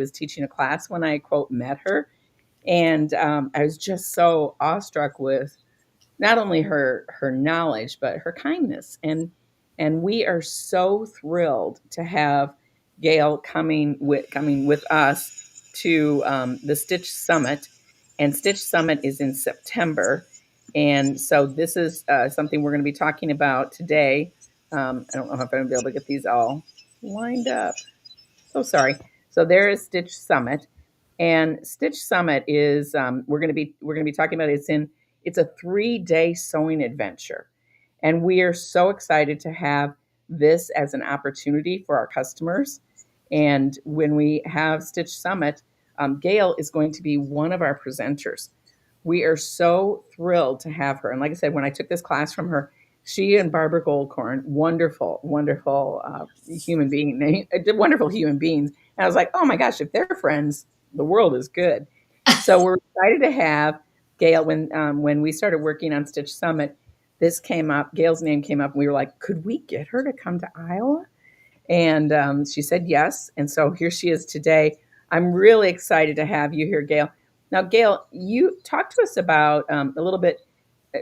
was teaching a class when I, quote, met her. And I was just so awestruck with not only her knowledge but her kindness, and we are so thrilled to have Gail coming with us to the Stitch Summit. And Stitch Summit is in September, and so this is something we're going to be talking about today. I don't know if I'm going to be able to get these all lined up. So sorry. So there is Stitch Summit, and Stitch Summit is we're going to be talking about it. It's a 3-day sewing adventure, and we are so excited to have this as an opportunity for our customers. And when we have Stitch Summit, Gail is going to be one of our presenters. We are so thrilled to have her. And like I said, when I took this class from her, she and Barbara Goldcorn, wonderful, wonderful wonderful human beings. And I was like, oh my gosh, if they're friends, the world is good. So we're excited to have Gail. When we started working on Stitch Summit, this came up. Gail's name came up, and we were like, could we get her to come to Iowa? And she said yes. And so here she is today. I'm really excited to have you here, Gail. Now, Gail, you talk to us about a little bit.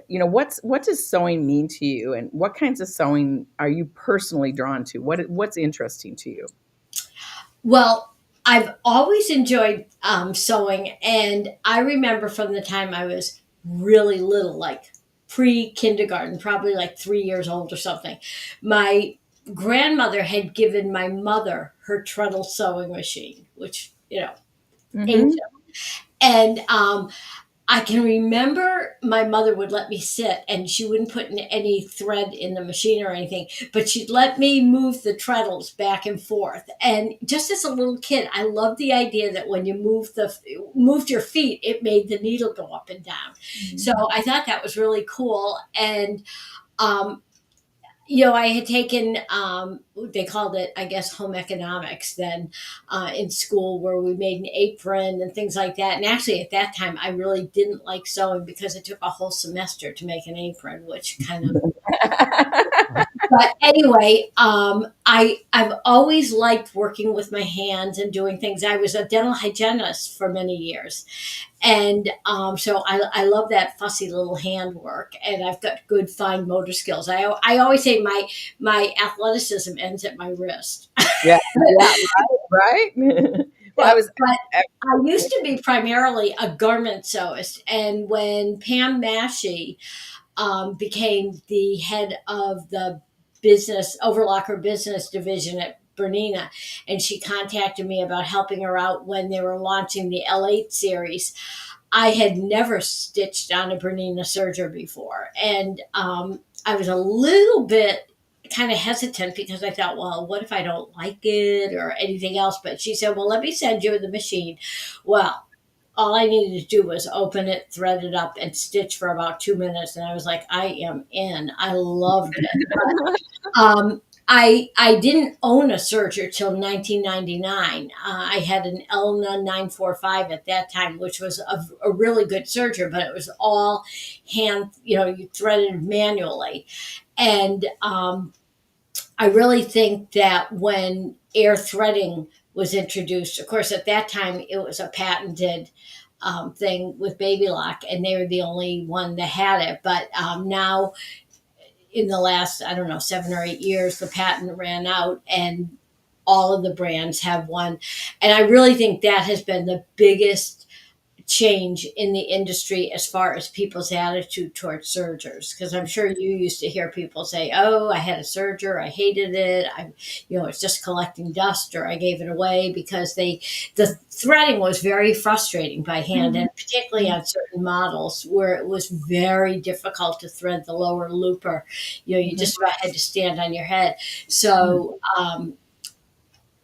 What does sewing mean to you, and what kinds of sewing are you personally drawn to? What's interesting to you? Well, I've always enjoyed sewing, and I remember from the time I was really little, like pre kindergarten, probably like 3 years old or something. My grandmother had given my mother her treadle sewing machine, which, Mm-hmm. ancient. And I can remember my mother would let me sit and she wouldn't put any thread in the machine or anything, but she'd let me move the treadles back and forth. And just as a little kid, I loved the idea that when you moved your feet, it made the needle go up and down. So I thought that was really cool. And um, I had taken, they called it, I guess, home economics then in school, where we made an apron and things like that. And actually, at that time, I really didn't like sewing because it took a whole semester to make an apron, which kind of, but anyway, I've always liked working with my hands and doing things. I was a dental hygienist for many years, and so I love that fussy little handwork, and I've got good fine motor skills. I always say my athleticism ends at my wrist. Yeah, yeah, right, right. Well, I So, was. but I used to be primarily a garment sewist, and when Pam Massey became the head of the overlocker business division at Bernina, and she contacted me about helping her out when they were launching the L8 series. I had never stitched on a Bernina serger before, and I was a little bit kind of hesitant because I thought, well, what if I don't like it or anything else? But she said, well, let me send you the machine. Well, all I needed to do was open it, thread it up, and stitch for about 2 minutes, and I was like, I am in. I loved it. I didn't own a serger till 1999. I had an Elna 945 at that time, which was a really good serger, but it was all hand, you threaded manually. And I really think that when air threading was introduced, of course, at that time it was a patented thing with Baby Lock, and they were the only one that had it. But now, in the last, I don't know, 7 or 8 years, the patent ran out, and all of the brands have one. And I really think that has been the biggest change in the industry as far as people's attitude towards sergers, because I'm sure you used to hear people say, oh, I had a serger, I hated it, it's just collecting dust, or I gave it away, because the threading was very frustrating by hand, and particularly on certain models where it was very difficult to thread the lower looper. You just about had to stand on your head. So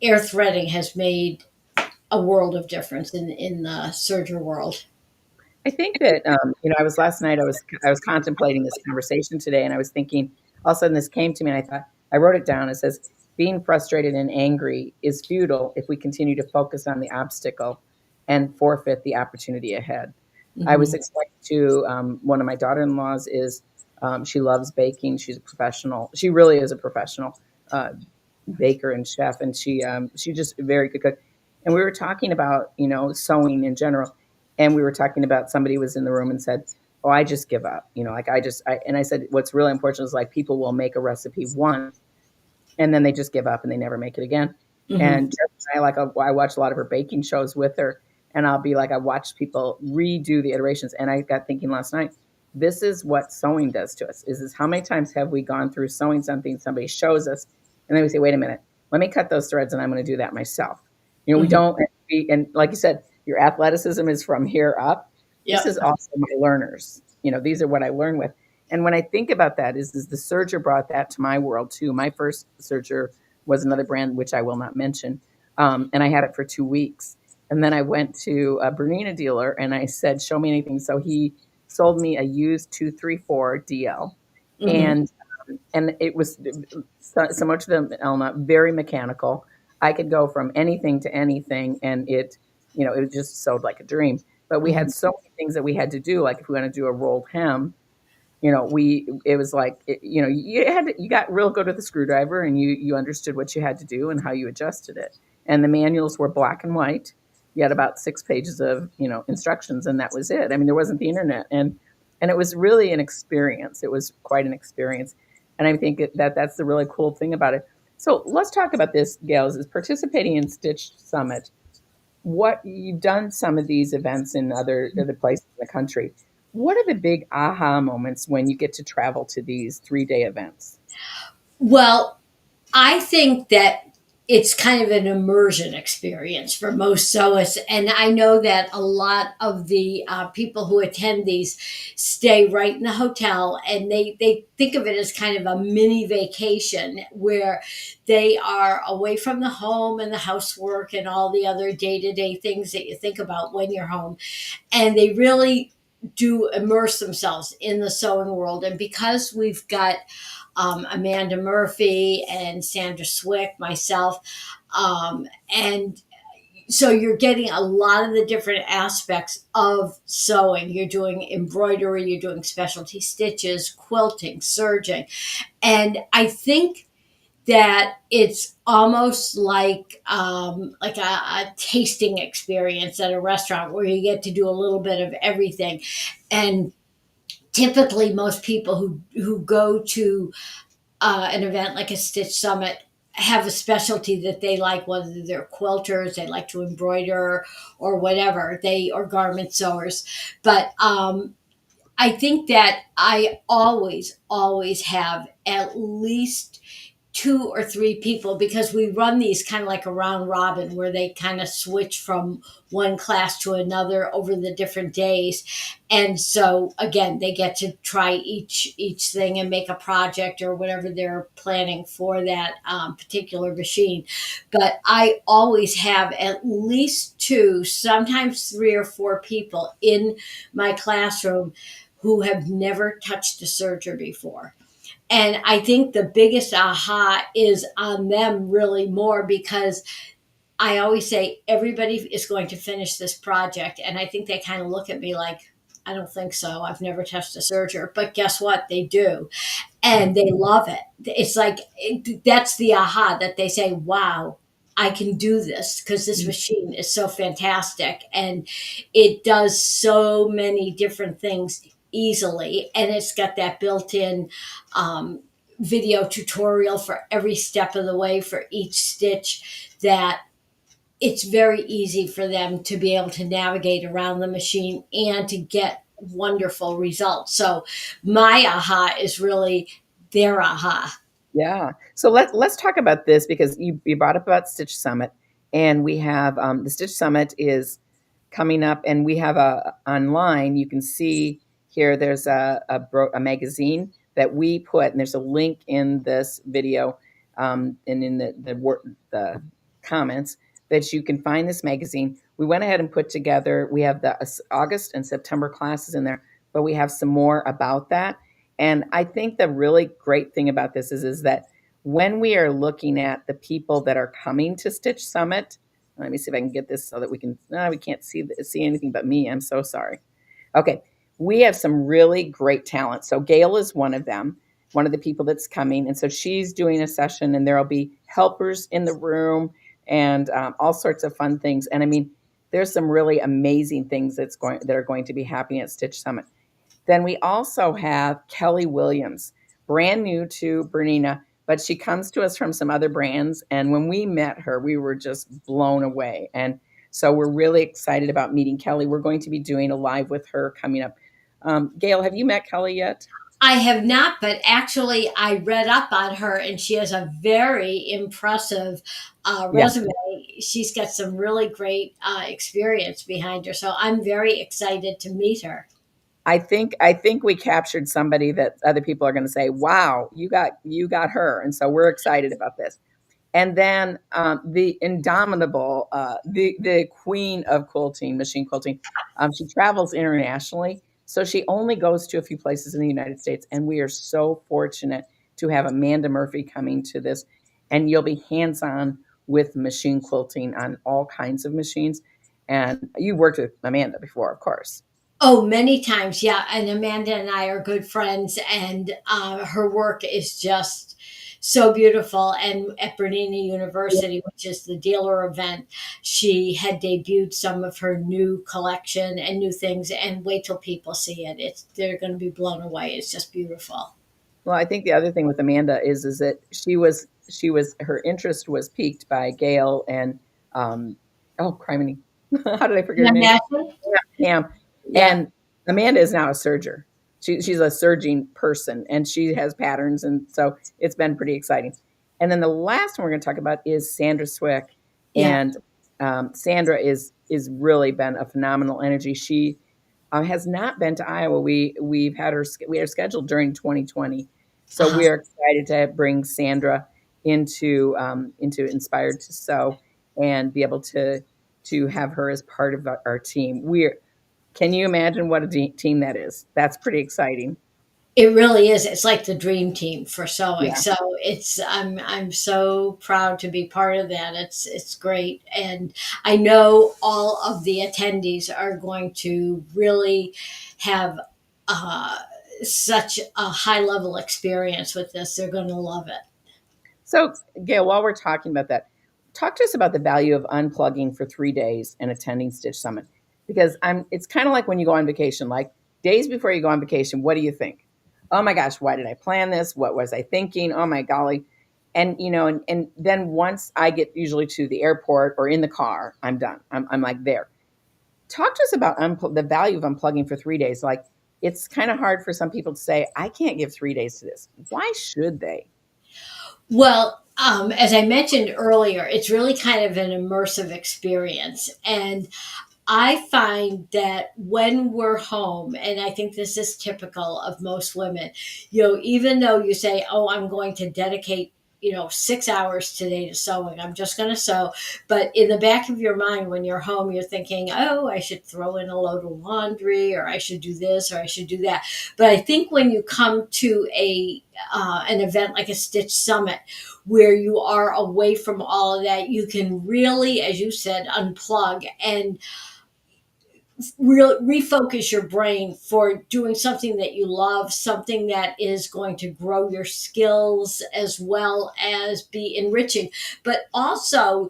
air threading has made a world of difference in the serger world. I think that I was last night. I was contemplating this conversation today, and I was thinking. All of a sudden, this came to me, and I thought I wrote it down. It says, "Being frustrated and angry is futile if we continue to focus on the obstacle and forfeit the opportunity ahead." I was Mhm. explaining to one of my daughter-in-laws is she loves baking. She's a professional. She really is a professional uh, baker and chef, and she just a very good cook. And we were talking about, sewing in general. And we were talking about, somebody was in the room and said, "Oh, I just give up." Like and I said, what's really important is like people will make a recipe once and then they just give up and they never make it again. Hmm. And Jess and I watch a lot of her baking shows with her, and I'll be like, I watched people redo the iterations, and I got thinking last night, this is what sewing does to us. Is how many times have we gone through sewing something, somebody shows us, and then we say, wait a minute, let me cut those threads, and I'm going to do that myself. We Hmm. don't, and like you said, your athleticism is from here up. This Yep. is also my learners. These are what I learn with. And when I think about that, is the serger brought that to my world too. My first serger was another brand, which I will not mention. And I had it for 2 weeks. And then I went to a Bernina dealer and I said, show me anything. So he sold me a used 234 DL. Hmm. And it was similar to the Elna, very mechanical. I could go from anything to anything, and it just sewed like a dream. But we Hmm. had so many things that we had to do, like if we want to do a rolled hem, we it was like you got real good with the screwdriver, and you understood what you had to do and how you adjusted it. And the manuals were black and white. You had about 6 pages of instructions, and that was it. I mean, there wasn't the internet, and it was really an experience. It was quite an experience, and I think that that's the really cool thing about it. So let's talk about this, Gals, is participating in Stitch Summit. What you've done some of these events in other places in the country. What are the big aha moments when you get to travel to these 3-day events? Well, I think that it's kind of an immersion experience for most sewists. And I know that a lot of the people who attend these stay right in the hotel, and they think of it as kind of a mini vacation where they are away from the home and the housework and all the other day to day things that you think about when you're home. And they really do immerse themselves in the sewing world. And because we've got Amanda Murphy and Sandra Swick, myself. And so you're getting a lot of the different aspects of sewing. You're doing embroidery, you're doing specialty stitches, quilting, serging. And I think that it's almost like a tasting experience at a restaurant where you get to do a little bit of everything. And typically most people who go to an event like a Stitch Summit have a specialty that they like, whether they're quilters, they like to embroider, or whatever they or garment sewers. But I think that I always have at least two or three people, because we run these kind of like a round robin where they kind of switch from one class to another over the different days. And so again, they get to try each thing and make a project or whatever they're planning for that particular machine. But I always have at least two, sometimes three or four people in my classroom who have never touched a serger before. And I think the biggest aha is on them really more, because I always say everybody is going to finish this project. And I think they kind of look at me like, I don't think so. I've never touched a serger. But guess what? They do. And they love it. It's like, that's the aha that they say, wow, I can do this because this machine is so fantastic. And it does so many different things easily. And it's got that built in um, video tutorial for every step of the way for each stitch, that it's very easy for them to be able to navigate around the machine and to get wonderful results. So my aha is really their aha. Yeah. So let's talk about this because you brought up about Stitch Summit, and we have the Stitch Summit is coming up, and we have a online. You can see here. There's a magazine that we put, and there's a link in this video, and in the comments that you can find this magazine. We went ahead and put together. We have the August and September classes in there, but we have some more about that. And I think the really great thing about this is that when we are looking at the people that are coming to Stitch Summit, let me see if I can get this so that we can. No, we can't see anything but me. I'm so sorry. Okay, we have some really great talent. So Gail is one of them, one of the people that's coming, and so she's doing a session, and there'll be helpers in the room. and all sorts of fun things. And I mean, there's some really amazing things that are going to be happening at Stitch Summit. Then we also have Kelly Williams, brand new to Bernina, but she comes to us from some other brands. And when we met her, we were just blown away. And so we're really excited about meeting Kelly. We're going to be doing a live with her coming up. Gail, have you met Kelly yet? I have not, but actually, I read up on her, and she has a very impressive Yeah. resume. She's got some really great experience behind her, so I'm very excited to meet her. I think we captured somebody that other people are going to say, "Wow, you got her," and so we're excited about this. And then the indomitable, the queen of quilting, machine quilting. She travels internationally, so she only goes to a few places in the United States. And we are so fortunate to have Amanda Murphy coming to this, and you'll be hands on with machine quilting on all kinds of machines. And you've worked with Amanda before, of course. Oh, many times, yeah. And Amanda and I are good friends, and her work is just so beautiful. And at Bernina University, which is the dealer event, she had debuted some of her new collection and new things. And wait till people see it; they're going to be blown away. It's just beautiful. Well, I think the other thing with Amanda is that she was her interest was piqued by Gail and oh criminy, how did I forget her And name? Ashley? Pam. Yeah, And Amanda is now a serger. She's a serging person, and she has patterns, and so it's been pretty exciting. And then the last one we're going to talk about is Sandra Swick, yeah. and Sandra is really been a phenomenal energy. She has not been to Iowa. We are scheduled during 2020, so Uh-huh. we are excited to bring Sandra into Inspired to Sew and be able to have her as part of our team. We're Can you imagine what a team that is? That's pretty exciting. It really is. It's like the dream team for sewing. Yeah. So I'm so proud to be part of that. It's great, and I know all of the attendees are going to really have uh, such a high level experience with this. They're going to love it. So, Gail, while we're talking about that, talk to us about the value of unplugging for 3 days and attending Stitch Summit. Because it's kind of like when you go on vacation, like days before you go on vacation, what do you think? Oh my gosh, why did I plan this? What was I thinking? Oh my golly. And then once I get usually to the airport or in the car, I'm done. I'm like there. Talk to us about the value of unplugging for 3 days. Like it's kind of hard for some people to say, I can't give 3 days to this. Why should they? Well, as I mentioned earlier, it's really kind of an immersive experience, and I find that when we're home, and I think this is typical of most women, even though you say, "Oh, I'm going to dedicate, 6 hours today to sewing. I'm just going to sew," but in the back of your mind, when you're home, you're thinking, "Oh, I should throw in a load of laundry, or I should do this, or I should do that." But I think when you come to a an event like a Stitch Summit, where you are away from all of that, you can really, as you said, unplug and refocus your brain for doing something that you love, something that is going to grow your skills as well as be enriching. But also,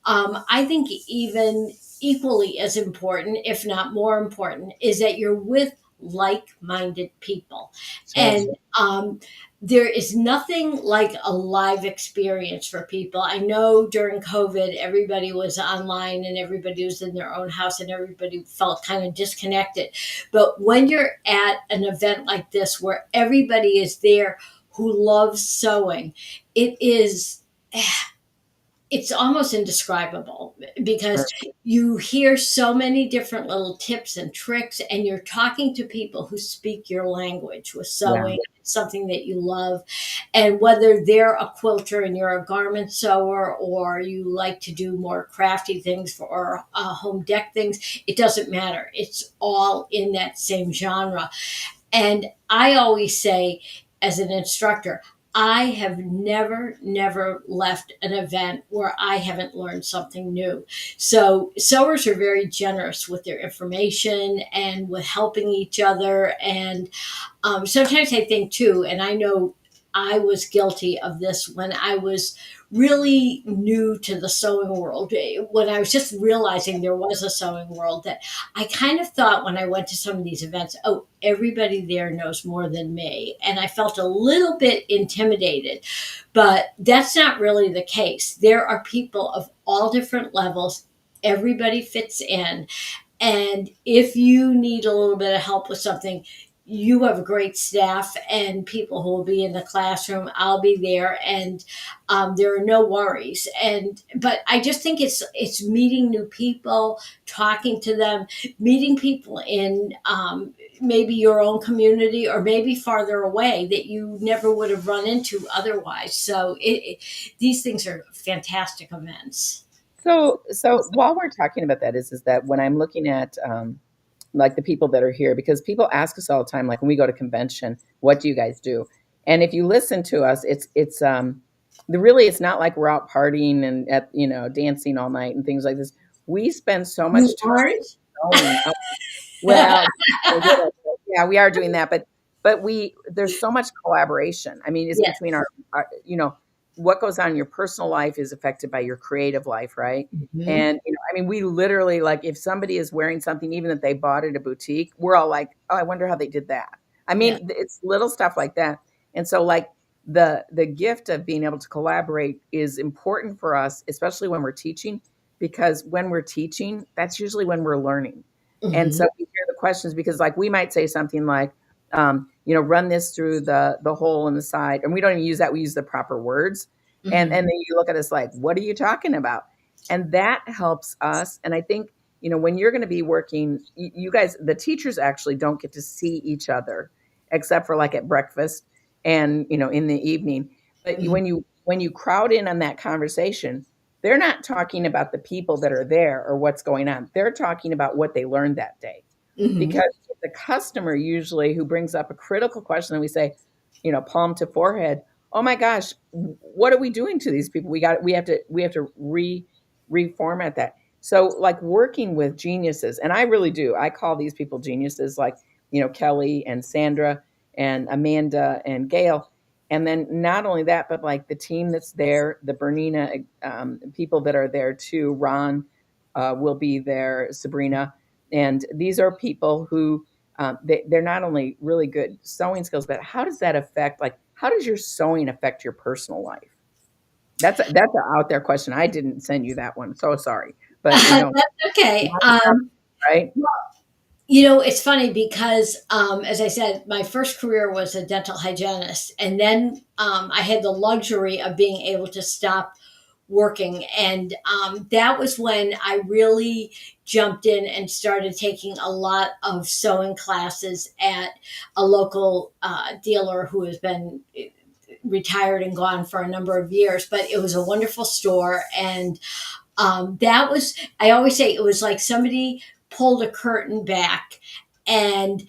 I think even equally as important, if not more important, is that you're with like-minded people. Yes. And there is nothing like a live experience for people. I know during COVID, everybody was online and everybody was in their own house and everybody felt kind of disconnected. But when you're at an event like this where everybody is there who loves sewing, it is it's almost indescribable because you hear so many different little tips and tricks, and you're talking to people who speak your language with Yeah. sewing, something that you love. And whether they're a quilter and you're a garment sewer, or you like to do more crafty things or home deck things, it doesn't matter. It's all in that same genre. And I always say, as an instructor, I have never left an event where I haven't learned something new. So, sewers are very generous with their information and with helping each other. And sometimes I think, too, and I know I was guilty of this when I was really new to the sewing world. When I was just realizing there was a sewing world, that I kind of thought when I went to some of these events, oh, everybody there knows more than me. And I felt a little bit intimidated, but that's not really the case. There are people of all different levels. Everybody fits in. And if you need a little bit of help with something, you have a great staff and people who will be in the classroom. I'll be there, and there are no worries. And but I just think it's meeting new people, talking to them, meeting people in maybe your own community or maybe farther away that you never would have run into otherwise. So these things are fantastic events. So while we're talking about that, is that when I'm looking at like the people that are here, because people ask us all the time, like when we go to convention, what do you guys do? And if you listen to us, it's the really it's not like we're out partying and at dancing all night and things like this. We spend so You much time aren't? knowing. Well, a little bit. Yeah, we are doing that, but we there's so much collaboration. I mean, it's between Yes. our what goes on in your personal life is affected by your creative life, right? Mhm. And I mean, we literally like if somebody is wearing something, even if they bought it at a boutique, we're all like, oh, I wonder how they did that. I Yeah. mean, it's little stuff like that. And so, like the gift of being able to collaborate is important for us, especially when we're teaching, because when we're teaching, that's usually when we're learning. And so Mhm. we hear the questions because like we might say something like, run this through the hole in the side. And we don't even use that. We use the proper words. And Mhm. then you look at us like, what are you talking about? And that helps us. And I think, when you're going to be working, you guys, the teachers actually don't get to see each other except for like at breakfast and, in the evening. But Mhm. when you crowd in on that conversation, they're not talking about the people that are there or what's going on. They're talking about what they learned that day. Mhm. Because the customer usually who brings up a critical question and we say, palm to forehead, oh my gosh, what are we doing to these people? We have to reformat that. So like working with geniuses, and I really do. I call these people geniuses like, Kelly and Sandra and Amanda and Gail. And then not only that, but like the team that's there, the Bernina people that are there too. Ron will be there, Sabrina, and these are people who they're not only really good sewing skills, but how does that affect? Like, how does your sewing affect your personal life? That's an out there question. I didn't send you that one, so sorry, but That's okay. right? It's funny because, as I said, my first career was a dental hygienist, and then I had the luxury of being able to stop working, and that was when I really jumped in and started taking a lot of sewing classes at a local dealer who has been retired and gone for a number of years. But it was a wonderful store, and that was, I always say, it was like somebody pulled a curtain back, and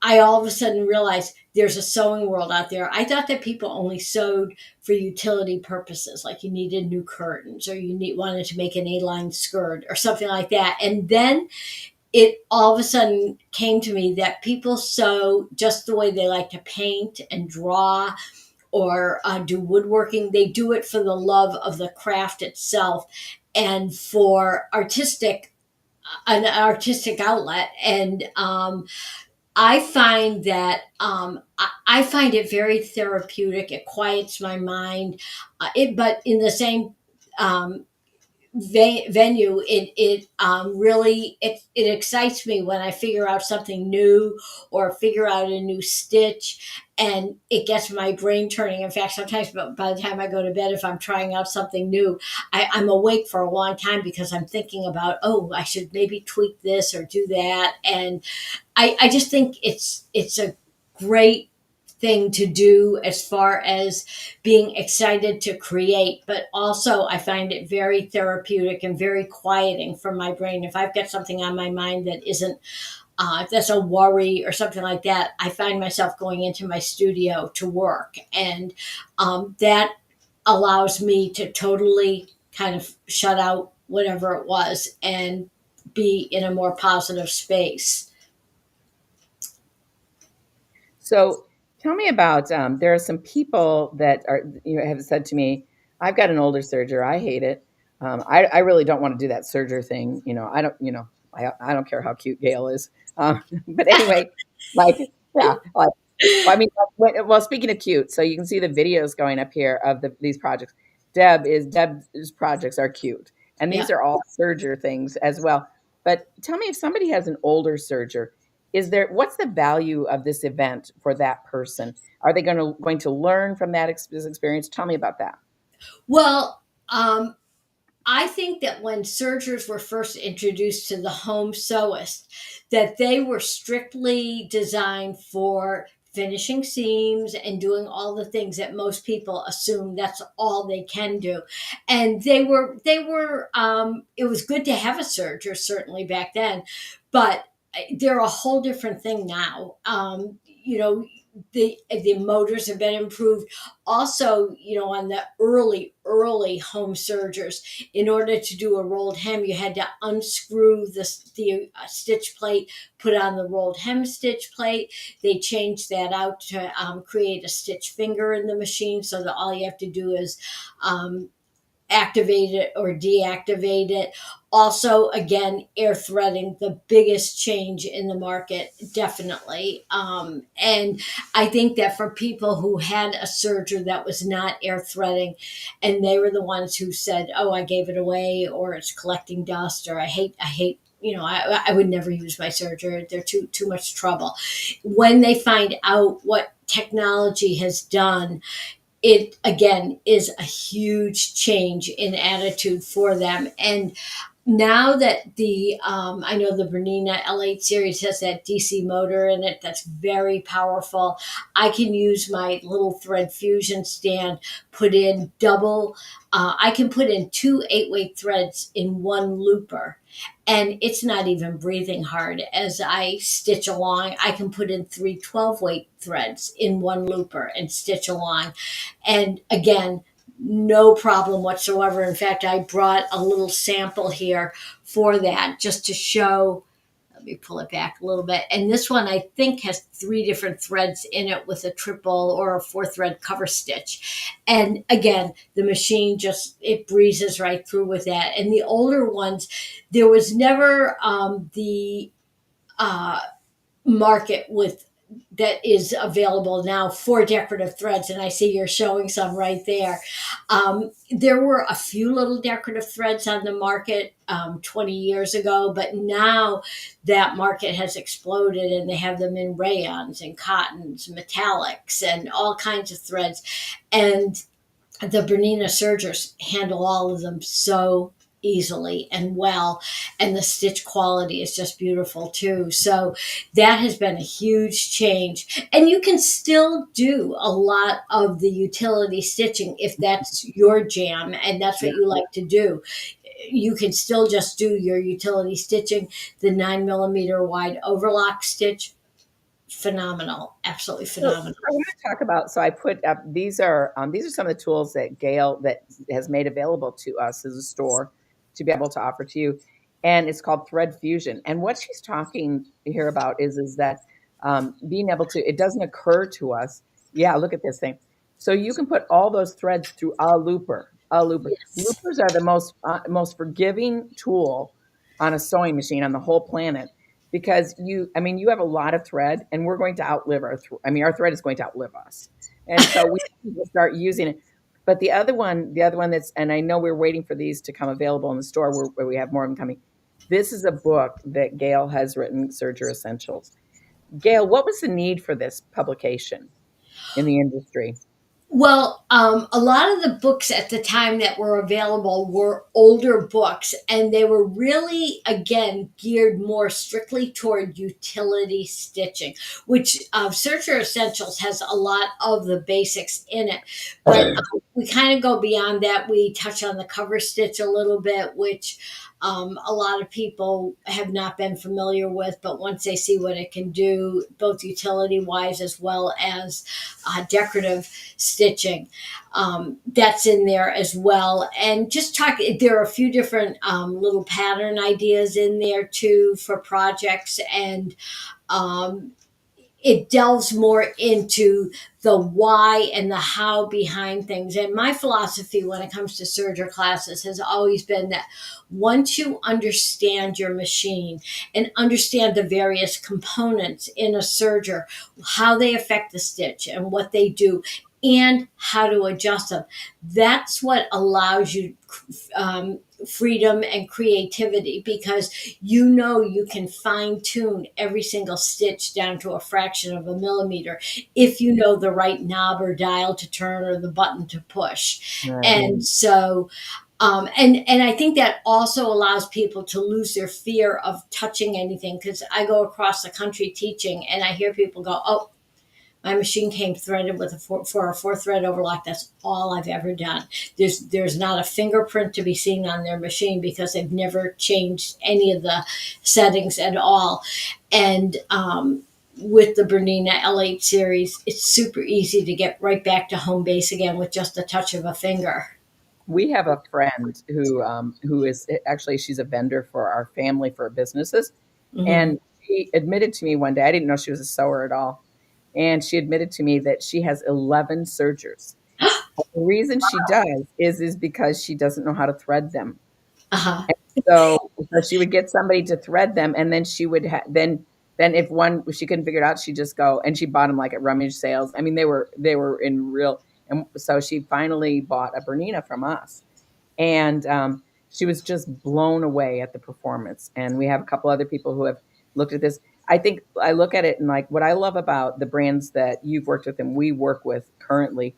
I all of a sudden realized there's a sewing world out there. I thought that people only sewed for utility purposes, like you needed new curtains or wanted to make an A-line skirt or something like that. And then it all of a sudden came to me that people sew just the way they like to paint and draw or do woodworking. They do it for the love of the craft itself and for an artistic outlet. And I find that I find it very therapeutic. It quiets my mind. But in the same um, venue, it really it excites me when I figure out something new or figure out a new stitch, and it gets my brain turning. In fact, sometimes by the time I go to bed, if I'm trying out something new, I'm awake for a long time because I'm thinking about, oh, I should maybe tweak this or do that. And I just think it's a great thing to do as far as being excited to create, but also I find it very therapeutic and very quieting for my brain. If I've got something on my mind that isn't if that's a worry or something like that, I find myself going into my studio to work, and that allows me to totally kind of shut out whatever it was and be in a more positive space. So tell me about there are some people that are have said to me, I've got an older serger. I hate it. I really don't want to do that serger thing. I don't, I don't care how cute Gail is. But anyway, like, yeah, like, well, I mean, well, speaking of cute, so you can see the videos going up here of these projects. Deb's projects are cute, and Yeah. these are all serger things as well. But tell me, if somebody has an older serger, what's the value of this event for that person? Are they going to learn from this experience? Tell me about that. Well, I think that when sergers were first introduced to the home sewist, that they were strictly designed for finishing seams and doing all the things that most people assume that's all they can do. And it was good to have a serger certainly back then, but they're a whole different thing now. The motors have been improved. Also, on the early home sergers, in order to do a rolled hem, you had to unscrew the stitch plate, put on the rolled hem stitch plate. They changed that out to create a stitch finger in the machine, so that all you have to do is um, activate it or deactivate it. Also, again, air threading, the biggest change in the market, definitely. And I think that for people who had a serger that was not air threading, and they were the ones who said, "Oh, I gave it away," or "It's collecting dust," or I hate." I would never use my serger. They're too much trouble. When they find out what technology has done, it again is a huge change in attitude for them. And now that I know the Bernina L8 series has that DC motor in it that's very powerful. I can use my little thread fusion stand, put in I can put in two 8-weight threads in one looper, and it's not even breathing hard as I stitch along. I can put in three 12-weight threads in one looper and stitch along. And again, no problem whatsoever. In fact, I brought a little sample here for that just to show. Let me pull it back a little bit. And this one, I think, has three different threads in it with a triple or a four thread cover stitch. And again, the machine it breezes right through with that. And the older ones, there was never the uh, market with that is available now for decorative threads, and I see you're showing some right there. There were a few little decorative threads on the market 20 years ago, but now that market has exploded, and they have them in rayons and cottons, metallics, and all kinds of threads. And the Bernina sergers handle all of them so easily and well, and the stitch quality is just beautiful too. So that has been a huge change, and you can still do a lot of the utility stitching if that's your jam and that's what Yeah. you like to do. You can still just do your utility stitching. The 9 millimeter wide overlock stitch, phenomenal, absolutely So phenomenal. I want to talk about. So I put up these are some of the tools that Gail that has made available to us as a store to be able to offer to you, and it's called Thread Fusion. And what she's talking here about is that being able to, it doesn't occur to us. Yeah, look at this thing. So you can put all those threads through a looper. A looper. Yes. Loopers are the most forgiving tool on a sewing machine on the whole planet because you have a lot of thread, and we're going to outlive our thread is going to outlive us, and so we need to start using it. But the other one that's, and I know we're waiting for these to come available in the store where we have more of them coming. This is a book that Gail has written, Serger Essentials. Gail, what was the need for this publication in the industry? Well, a lot of the books at the time that were available were older books, and they were really, again, geared more strictly toward utility stitching, which Searcher Essentials has a lot of the basics in it. But we kind of go beyond that. We touch on the cover stitch a little bit, which a lot of people have not been familiar with, but once they see what it can do, both utility wise as well as decorative stitching, that's in there as well. And just talk, there are a few different little pattern ideas in there too for projects. And um, it delves more into the why and the how behind things. And my philosophy when it comes to serger classes has always been that once you understand your machine and understand the various components in a serger, how they affect the stitch and what they do, and how to adjust them, that's what allows you freedom and creativity, because you can fine tune every single stitch down to a fraction of a millimeter if you know the right knob or dial to turn or the button to push. Right. And so and I think that also allows people to lose their fear of touching anything, because I go across the country teaching and I hear people go, "Oh, my machine came threaded with for a 4 thread overlock. That's all I've ever done." There's not a fingerprint to be seen on their machine because they've never changed any of the settings at all. And with the Bernina L8 series, it's super easy to get right back to home base again with just a touch of a finger. We have a friend who is actually, she's a vendor for our family for businesses, Hmm. and she admitted to me one day, I didn't know she was a sewer at all, and she admitted to me that she has 11 sergers. The reason she does is because she doesn't know how to thread them. Uh-huh. So she would get somebody to thread them, and then she would then if she couldn't figure it out, she'd just go and she bought them like at rummage sales. I mean, they were in real, and so she finally bought a Bernina from us, and she was just blown away at the performance. And we have a couple other people who have looked at this. I think I look at it and like what I love about the brands that you've worked with and we work with currently,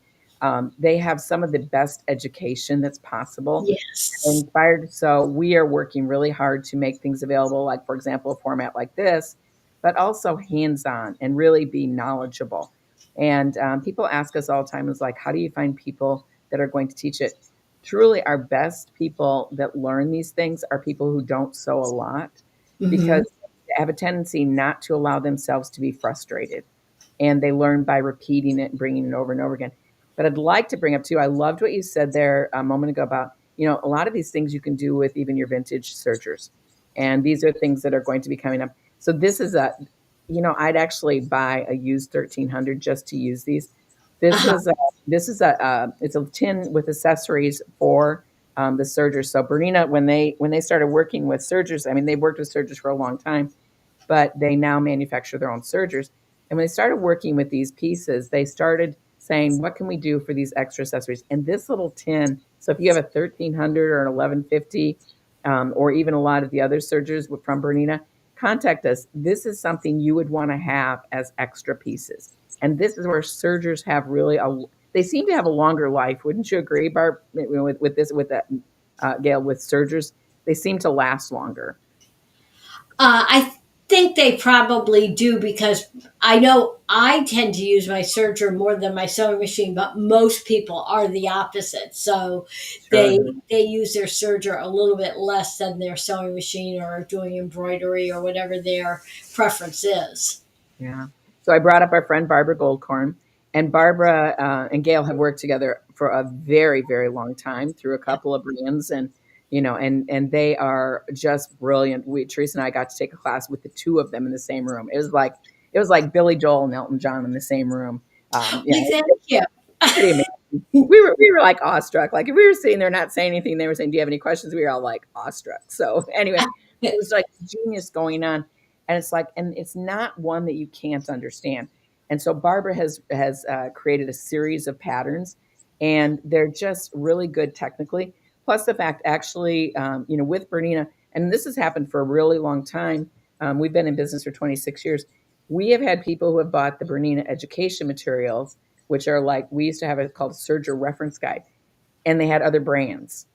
they have some of the best education that's possible. Yes. Inspired. So we are working really hard to make things available, like for example, a format like this, but also hands-on and really be knowledgeable. And people ask us all the time, is like, how do you find people that are going to teach it? Truly, our best people that learn these things are people who don't sew a lot, Hmm. because they have a tendency not to allow themselves to be frustrated, and they learn by repeating it and bringing it over and over again. But I'd like to bring up too, I loved what you said there a moment ago about, a lot of these things you can do with even your vintage sergers. And these are things that are going to be coming up. So this is I'd actually buy a used 1300 just to use these. This Uh-huh. is a, it's a tin with accessories for the sergers. So Bernina, when they started working with sergers, I mean, they've worked with sergers for a long time, but they now manufacture their own sergers. And when they started working with these pieces, they started saying, what can we do for these extra accessories? And this little tin, so if you have a 1300 or an 1150, or even a lot of the other sergers from Bernina, contact us. This is something you would want to have as extra pieces. And this is where sergers have really they seem to have a longer life. Wouldn't you agree, Barb, with that, Gail, with sergers? They seem to last longer. I think they probably do, because I know I tend to use my serger more than my sewing machine, but most people are the opposite. So they Sure. they use their serger a little bit less than their sewing machine or doing embroidery or whatever their preference is. Yeah. So I brought up our friend Barbara Goldcorn, and Barbara and Gail have worked together for a very, very long time through a couple of brands, and and they are just brilliant. Teresa and I got to take a class with the two of them in the same room. It was like Billy Joel and Elton John in the same room. Well, thank you. Pretty amazing. We were like awestruck. Like if we were sitting there not saying anything, they were saying, "Do you have any questions?" We were all like awestruck. So anyway, it was like genius going on, and it's not one that you can't understand. And so Barbara has created a series of patterns, and they're just really good technically. Plus the fact, actually, with Bernina, and this has happened for a really long time. We've been in business for 26 years. We have had people who have bought the Bernina education materials, which are like, we used to have it called Serger Reference Guide, and they had other brands.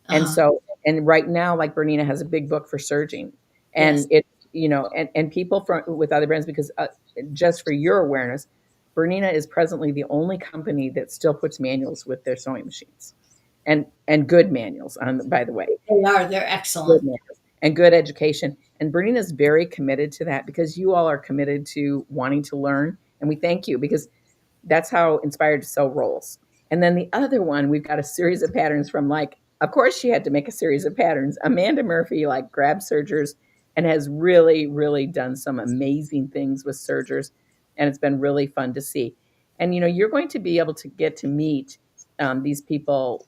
And Uh-huh. so, and right now, like Bernina has a big book for serging, Yes. and and people from with other brands, because just for your awareness, Bernina is presently the only company that still puts manuals with their sewing machines, and good manuals, by the way, They are. They're good excellent. manuals and good education. And Bernina is very committed to that, because you all are committed to wanting to learn, and we thank you, because that's how Inspired to Sew rolls. And then the other one, we've got a series of patterns from, like, of course, she had to make a series of patterns. Amanda Murphy, like, grabbed sergers and has really, really done some amazing things with sergers. and it's been really fun to see. And you're going to be able to get to meet these people.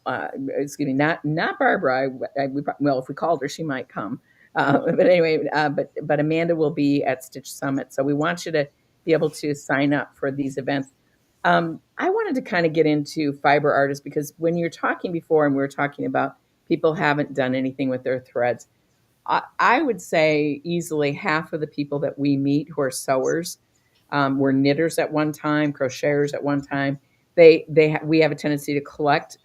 Excuse me, not Barbara. Well, if we called her, she might come. But anyway, but Amanda will be at Stitch Summit, so we want you to be able to sign up for these events. I wanted to kind of get into fiber artists because when you're talking before, and we were talking about people haven't done anything with their threads, I would say easily half of the people that we meet who are sewers were knitters at one time, crocheters at one time. We have a tendency to collect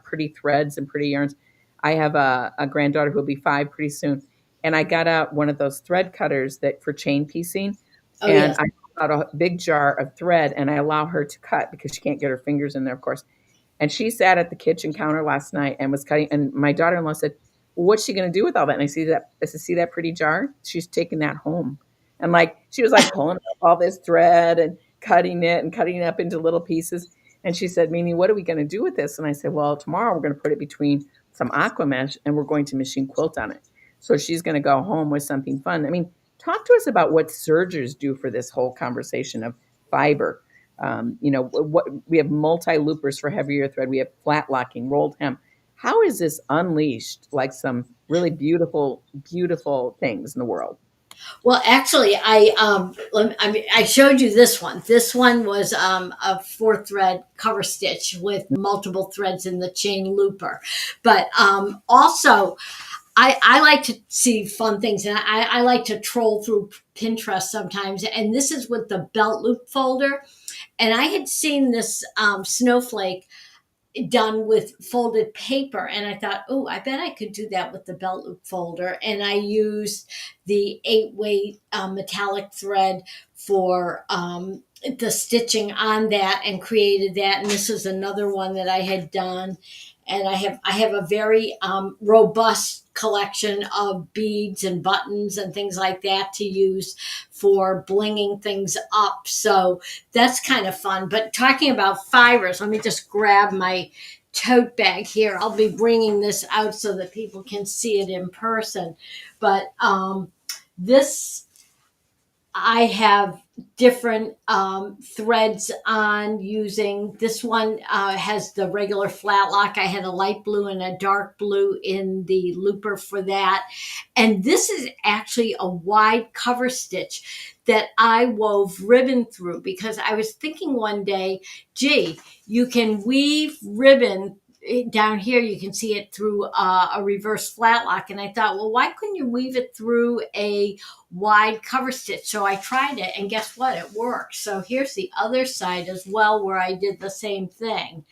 pretty threads and pretty yarns. I have a granddaughter who will be 5 pretty soon, and I got out one of those thread cutters that for chain piecing, Oh, and yes. I pull out a big jar of thread, and I allow her to cut because she can't get her fingers in there, of course. And she sat at the kitchen counter last night and was cutting. And my daughter-in-law said, well, "What's she going to do with all that?" And I said, "See that pretty jar? She's taking that home." And like she was like pulling up all this thread and cutting it and cutting it up into little pieces. And she said, "Mimi, what are we going to do with this?" And I said, "Well, tomorrow we're going to put it between some aqua mesh and we're going to machine quilt on it." So she's going to go home with something fun. I mean, talk to us about what sergers do for this whole conversation of fiber. What we have multi loopers for heavier thread. We have flat locking, rolled hem. How is this unleashed like some really beautiful, beautiful things in the world? Well, actually, I showed you this one. This one was a 4 thread cover stitch with multiple threads in the chain looper. But also, I like to see fun things, and I like to troll through Pinterest sometimes. And this is with the belt loop folder. And I had seen this snowflake done with folded paper, and I thought, oh, I bet I could do that with the belt loop folder. And I used the 8-weight metallic thread for the stitching on that and created that. And this is another one that I had done. And I have a very robust collection of beads and buttons and things like that to use for blinging things up. So that's kind of fun. But talking about fibers, let me just grab my tote bag here. I'll be bringing this out so that people can see it in person. But this, I have different threads on using. This one has the regular flat lock. I had a light blue and a dark blue in the looper for that. And this is actually a wide cover stitch that I wove ribbon through because I was thinking one day, gee, you can weave ribbon down here. You can see it through a reverse flat lock. And I thought, well, why couldn't you weave it through a wide cover stitch? So I tried it, and guess what? It worked. So here's the other side as well, where I did the same thing.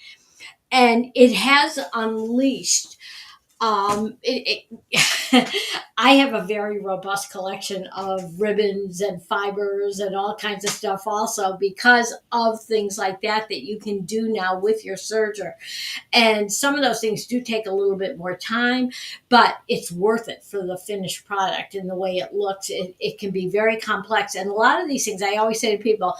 And it has unleashed I have a very robust collection of ribbons and fibers and all kinds of stuff also because of things like that you can do now with your serger. And some of those things do take a little bit more time, but it's worth it for the finished product and the way it looks. It can be very complex. And a lot of these things, I always say to people,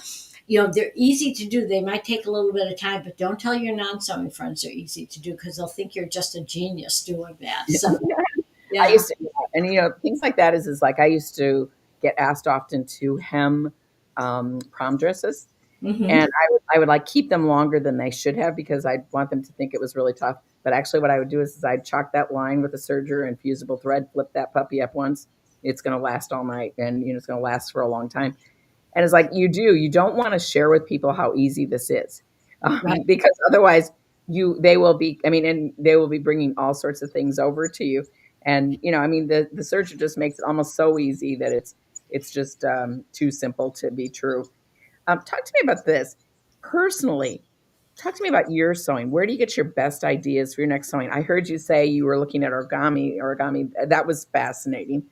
they're easy to do. They might take a little bit of time, but don't tell your non-sewing friends they're easy to do because they'll think you're just a genius doing that. So, I yeah. used to, and things like that is like I used to get asked often to hem prom dresses, Hmm. and I would like keep them longer than they should have because I want them to think it was really tough. But actually, what I would do is I'd chalk that line with a serger and fusible thread, flip that puppy up once. It's going to last all night, and it's going to last for a long time. And it's like you don't want to share with people how easy this is, Right. because otherwise they will be, I mean, and they will be bringing all sorts of things over to you. And, I mean, the searcher just makes it almost so easy that it's just too simple to be true. Talk to me about this personally. Talk to me about your sewing. Where do you get your best ideas for your next sewing? I heard you say you were looking at origami. That was fascinating.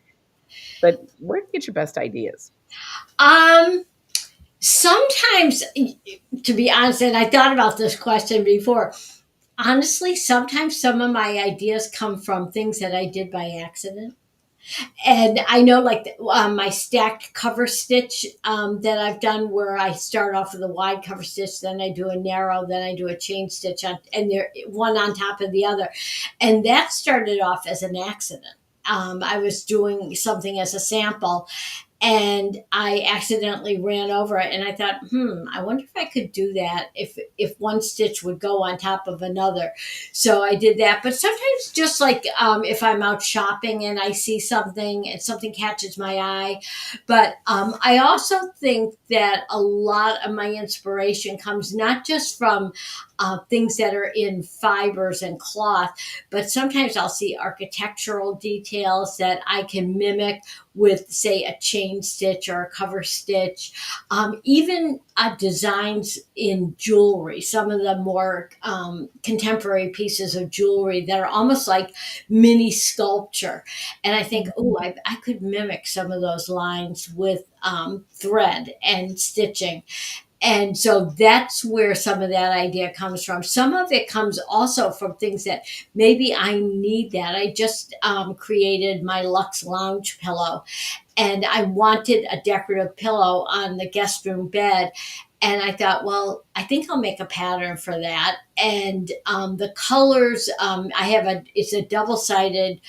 But where do you get your best ideas? Um, Sometimes, to be honest, and I thought about this question before. Honestly, sometimes some of my ideas come from things that I did by accident. And I know, like my stacked cover stitch that I've done, where I start off with a wide cover stitch, then I do a narrow, then I do a chain stitch, and they're one on top of the other. And that started off as an accident. I was doing something as a sample, and I accidentally ran over it. And I thought, I wonder if I could do that if one stitch would go on top of another. So I did that. But sometimes, just like if I'm out shopping and I see something and something catches my eye. But I also think that a lot of my inspiration comes not just from things that are in fibers and cloth, but sometimes I'll see architectural details that I can mimic with, say, a chain stitch or a cover stitch, even designs in jewelry, some of the more contemporary pieces of jewelry that are almost like mini sculpture. And I think, oh, I could mimic some of those lines with thread and stitching. And so that's where some of that idea comes from. Some of it comes also from things that maybe I need that. I just created my Lux Lounge pillow, and I wanted a decorative pillow on the guest room bed. And I thought, well, I think I'll make a pattern for that. And the colors, it's a double sided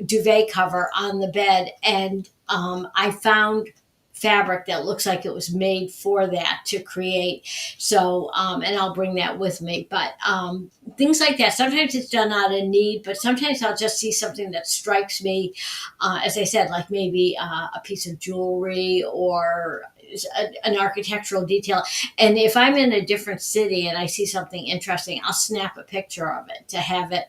duvet cover on the bed, and I found fabric that looks like it was made for that to create. So, and I'll bring that with me. But things like that. Sometimes it's done out of need, but sometimes I'll just see something that strikes me. As I said, like maybe a piece of jewelry or an architectural detail. And if I'm in a different city and I see something interesting, I'll snap a picture of it to have it.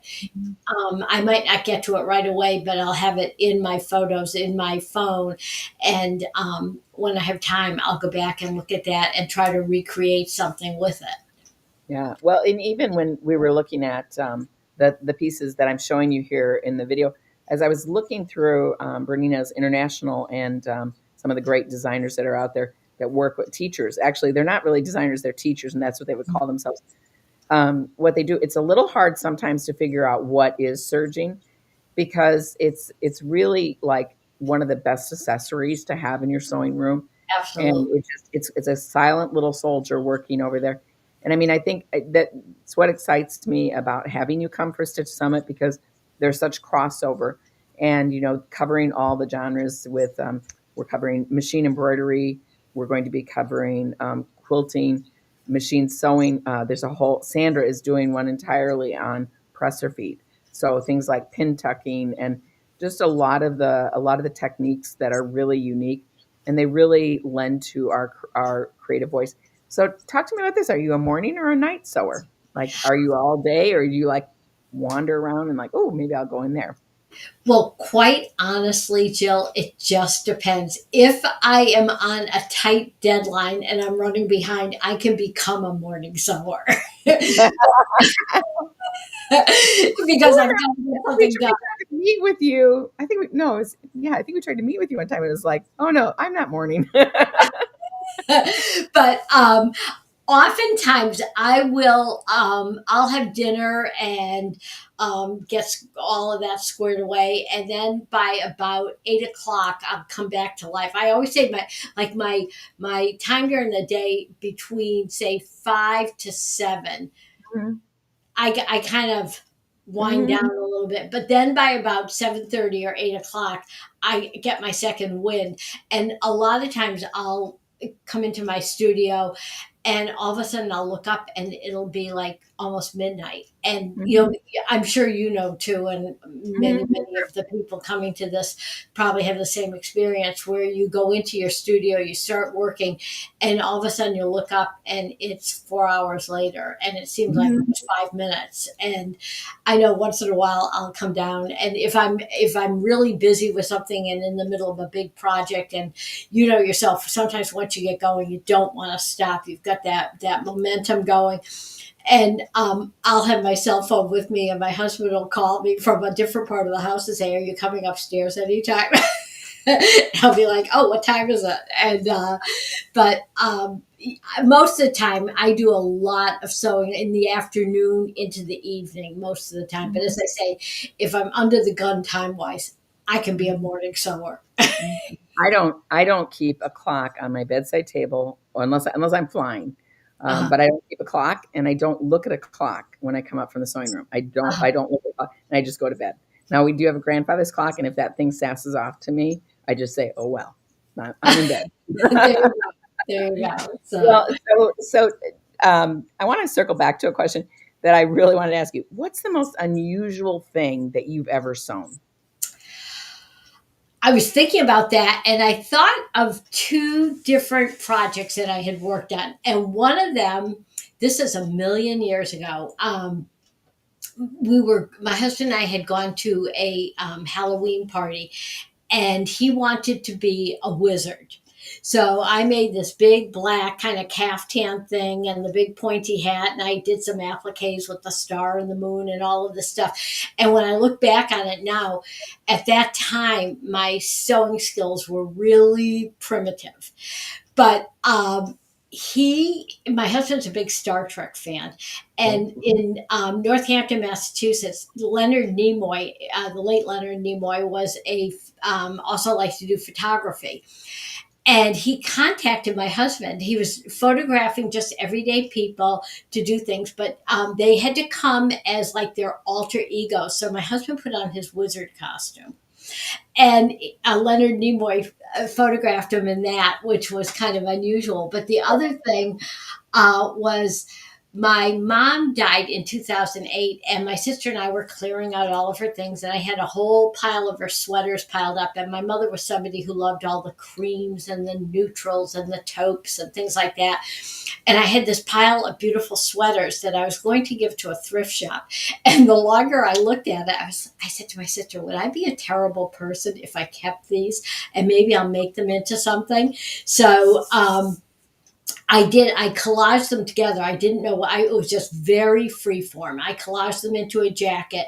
I might not get to it right away, but I'll have it in my photos in my phone. And when I have time, I'll go back and look at that and try to recreate something with it. Yeah. Well, and even when we were looking at the pieces that I'm showing you here in the video, as I was looking through Bernina's International and some of the great designers that are out there that work with teachers. Actually, they're not really designers; they're teachers, and that's what they would call themselves. What they do, it's a little hard sometimes to figure out what is serging because it's really like one of the best accessories to have in your sewing room, and Absolutely. it's a silent little soldier working over there. And I mean, I think that's what excites me about having you come for Stitch Summit because there's such crossover, and covering all the genres with we're covering machine embroidery, we're going to be covering quilting, machine sewing. There's a whole Sandra is doing one entirely on presser feet, so things like pin tucking and just a lot of the techniques that are really unique and they really lend to our creative voice. So talk to me about this. Are you a morning or a night sewer? Like, are you all day or do you like wander around and like, oh, maybe I'll go in there? Well, quite honestly, Jill, it just depends. If I am on a tight deadline and I'm running behind, I can become a morning sower because I've got to get we something tried, done. we tried to meet with you. I think we no, it was, yeah, I think we tried to meet with you one time. It was like, oh no, I'm not morning. But oftentimes I'll have dinner and get all of that squared away, and then by about 8 o'clock I'll come back to life. I always say my time during the day between say 5 to 7, I kind of wind down Mhm. a little bit, but then by about 7:30 or 8 o'clock I get my second wind. And a lot of times I'll come into my studio, and all of a sudden I'll look up and it'll be like almost midnight. And Mhm. I'm sure you know too, and many Mhm. many of the people coming to this probably have the same experience, where you go into your studio, you start working, and all of a sudden you look up and it's 4 hours later and it seems like it Mhm. was 5 minutes. And I know once in a while I'll come down, and if I'm really busy with something and in the middle of a big project, and you know yourself, sometimes once you get going you don't want to stop. You've got that momentum going. And I'll have my cell phone with me, and my husband will call me from a different part of the house and say, "Are you coming upstairs anytime?" I'll be like, "Oh, what time is it?" And but most of the time I do a lot of sewing in the afternoon into the evening most of the time. But Mhm. as I say, if I'm under the gun time wise, I can be a morning sewer. Mhm. I don't keep a clock on my bedside table unless I'm flying. Uh-huh, But I don't keep a clock and I don't look at a clock when I come up from the sewing room. I don't uh-huh. I don't look at a clock and I just go to bed. Now we do have a grandfather's clock and if that thing sasses off to me, I just say, "Oh well." I'm in bed. There you go. There you go. So Well, I want to circle back to a question that I really wanted to ask you. What's the most unusual thing that you've ever sewn? I was thinking about that, and I thought of two different projects that I had worked on. And one of them, this is a million years ago. My husband and I had gone to a Halloween party, and he wanted to be a wizard. So I made this big black kind of caftan thing and the big pointy hat, and I did some appliques with the star and the moon and all of this stuff. And when I look back on it now, at that time, my sewing skills were really primitive. But my husband's a big Star Trek fan, Oh, and in Northampton, Massachusetts, Leonard Nimoy, the late Leonard Nimoy, was a also likes to do photography, and he contacted my husband. He was photographing just everyday people to do things, but they had to come as like their alter ego. So my husband put on his wizard costume, and Leonard Nimoy photographed him in that, which was kind of unusual. But the other thing was my mom died in 2008, and my sister and I were clearing out all of her things, and I had a whole pile of her sweaters piled up. And my mother was somebody who loved all the creams and the neutrals and the taupes and things like that. And I had this pile of beautiful sweaters that I was going to give to a thrift shop. And the longer I looked at it, I said to my sister, would I be a terrible person if I kept these, and maybe I'll make them into something? So I did. I collaged them together. I didn't know what it was, just very free form. I collaged them into a jacket,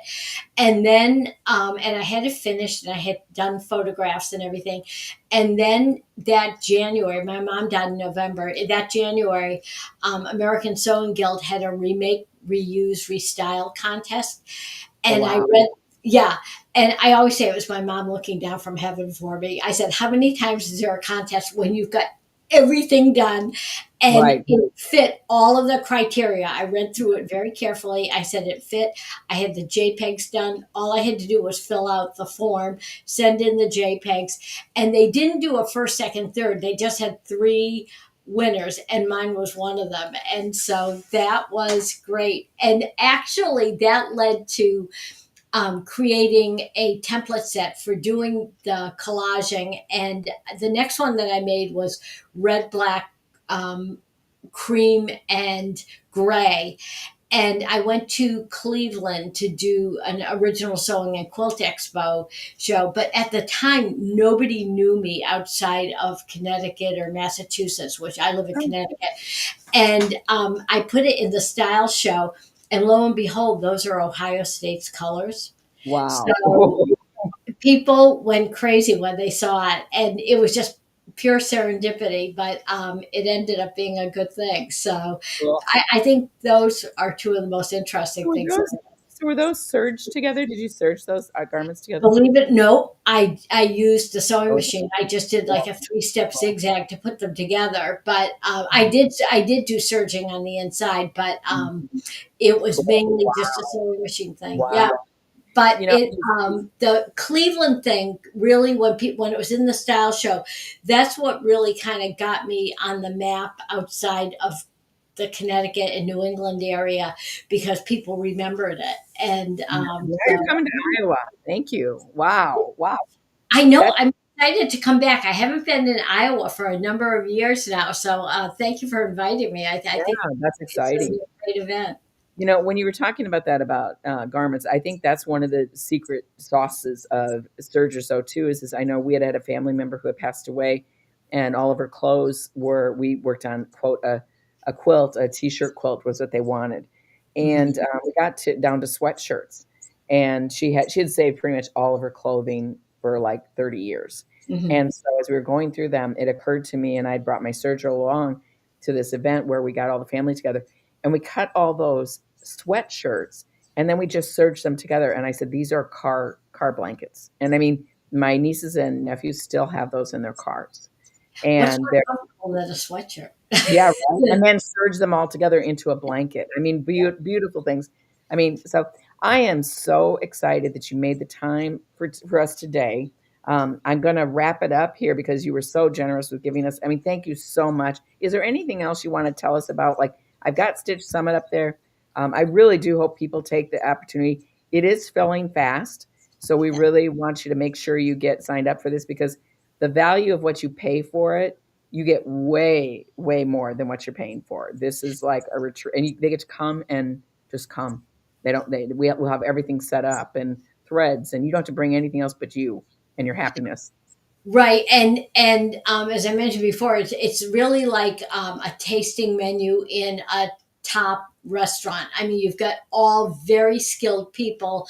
and then and I had it finished, and I had done photographs and everything. And then that January, my mom died in November. That January, American Sewing Guild had a remake, reuse, restyle contest, oh and I wow. read. Yeah. And I always say it was my mom looking down from heaven for me. I said, how many times is there a contest when you've got everything done and Right. it fit all of the criteria? I read through it very carefully. I said it fit. I had the JPEGs done. All I had to do was fill out the form, send in the JPEGs, and they didn't do a first, second, third. They just had three winners, and mine was one of them. And so that was great. And actually, that led to creating a template set for doing the collaging. And the next one that I made was red, black, um, cream, and gray. And I went to Cleveland to do an original sewing and quilt expo show. But at the time, nobody knew me outside of Connecticut or Massachusetts, which I live in Oh, Connecticut. And I put it in the style show. And lo and behold, those are Ohio State's colors. wow. So people went crazy when they saw it, and it was just pure serendipity. But it ended up being a good thing. So Cool. I think those are two of the most interesting Were things. those were those serged together? Did you serge those garments together? Believe it, no, I used the sewing Oh, machine. I just did like wow. a 3-step zigzag to put them together. But I did do serging on the inside, but it was mainly just a sewing machine thing. Yeah. Wow. But You know, the Cleveland thing really, when it was in the style show, that's what really kind of got me on the map outside of the Connecticut and New England area, because people remembered it. And now you're so coming to Iowa. Thank you. Wow. Wow. I know That's I'm excited to come back. I haven't been in Iowa for a number of years now, so thank you for inviting me. I yeah, think that's it's going to exciting. be a great event. When you were talking about that about garments, I think that's one of the secret sauces of Serge or So too. Is I know we had a family member who had passed away, and all of her clothes were we worked on quote a quilt, a t-shirt quilt was what they wanted, Mhm. and we got down to sweatshirts, and she had saved pretty much all of her clothing for like 30 years, Mhm. and so as we were going through them, it occurred to me, and I brought my Serge along to this event where we got all the family together, and we cut all those sweatshirts and then we just serged them together. And I said, these are car blankets. And I mean, my nieces and nephews still have those in their cars. What's And more they're, comfortable than a sweatshirt? yeah, right. And then serge them all together into a blanket. I mean, beautiful things. I mean, so I am so excited that you made the time for us today. I'm going to wrap it up here because you were so generous with giving us. I mean, thank you so much. Is there anything else you want to tell us about? Like, I've got Stitch Summit up there. I really do hope people take the opportunity. It is filling fast. So we really want you to make sure you get signed up for this because the value of what you pay for it, you get way, way more than what you're paying for. This is like a retreat, and they get to come and just come. They don't. We'll have everything set up and threads, and you don't have to bring anything else but you and your happiness. Right, and as I mentioned before, it's really like a tasting menu in a top restaurant. I mean, you've got all very skilled people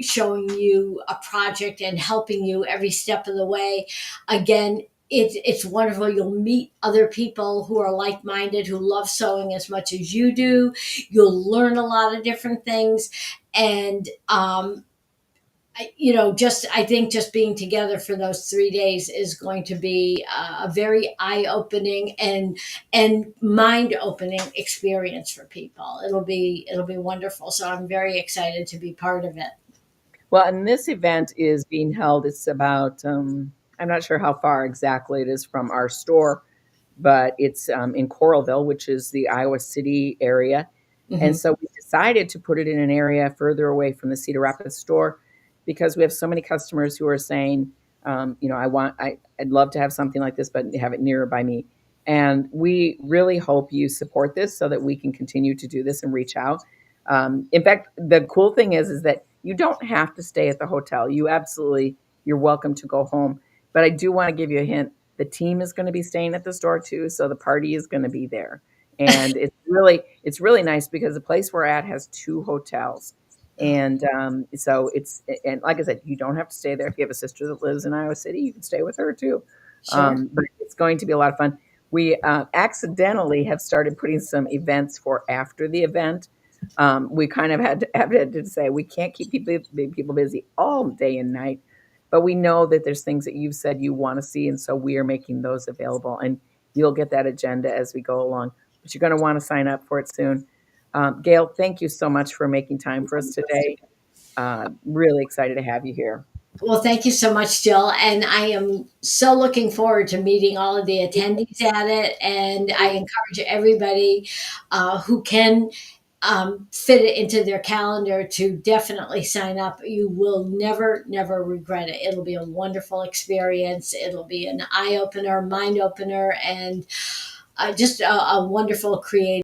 showing you a project and helping you every step of the way. Again, it's wonderful. You'll meet other people who are like minded, who love sewing as much as you do. You'll learn a lot of different things, and just I think just being together for those 3 days is going to be a very eye opening and mind opening experience for people. It'll be wonderful. So I'm very excited to be part of it. Well, and this event is being held. It's about I'm not sure how far exactly it is from our store, but it's in Coralville, which is the Iowa City area. And Hmm. so we decided to put it in an area further away from the Cedar Rapids store because we have so many customers who are saying, I'd love to have something like this, but have it nearer by me. And we really hope you support this so that we can continue to do this and reach out. In fact, the cool thing is that you don't have to stay at the hotel. You're welcome to go home. But I do want to give you a hint. The team is going to be staying at the store too, so the party is going to be there. And it's really nice because the place we're at has two hotels. And so and like I said, you don't have to stay there. If you have a sister that lives in Iowa City, you can stay with her too. Sure. But it's going to be a lot of fun. We accidentally have started putting some events for after the event. We kind of had to say we can't keep people busy all day and night, but we know that there's things that you've said you want to see, and so we are making those available. And you'll get that agenda as we go along. But you're going to want to sign up for it soon. Gail, thank you so much for making time for us today. Really excited to have you here. Well, thank you so much, Jill. And I am so looking forward to meeting all of the attendees at it. And I encourage everybody who can fit it into their calendar to definitely sign up. You will never, never regret it. It'll be a wonderful experience. It'll be an eye opener, mind opener, and just a wonderful creative